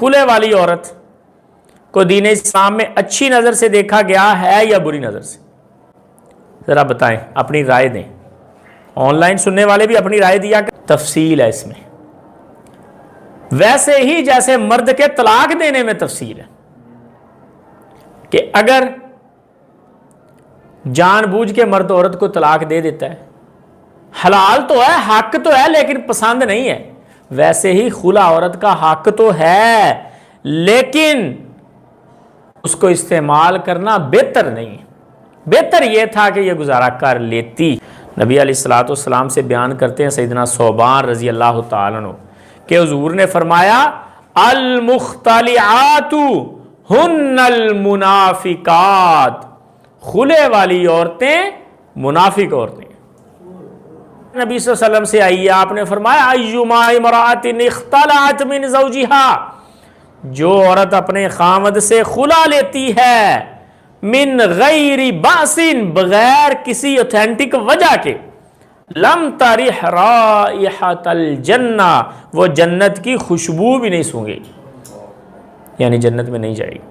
کھلے والی عورت کو دین اسلام میں اچھی نظر سے دیکھا گیا ہے یا بری نظر سے؟ ذرا بتائیں، اپنی رائے دیں. آن لائن سننے والے بھی اپنی رائے دیا. تفصیل ہے اس میں، ویسے ہی جیسے مرد کے طلاق دینے میں تفصیل ہے کہ اگر جان بوجھ کے مرد عورت کو طلاق دے دیتا ہے، حلال تو ہے، حق تو ہے، لیکن پسند نہیں ہے. ویسے ہی خلا عورت کا حق تو ہے، لیکن اس کو استعمال کرنا بہتر نہیں ہے. بہتر یہ تھا کہ یہ گزارا کر لیتی. نبی علیہ الصلوۃ والسلام سے بیان کرتے ہیں سیدنا ثوبان رضی اللہ تعالیٰ عنہ کہ حضور نے فرمایا المختلعات ہن المنافقات، کھلے والی عورتیں منافق عورتیں. نبی صلی اللہ علیہ وسلم سے آئی، آپ نے فرمایا ایما امرأۃ اختلعت من زوجها، جو عورت اپنے خاوند سے خلا لیتی ہے من غیر باس، بغیر کسی اوتھینٹک وجہ کے، لم ترح رائحۃ الجنہ، وہ جنت کی خوشبو بھی نہیں سونگے، یعنی جنت میں نہیں جائے گی.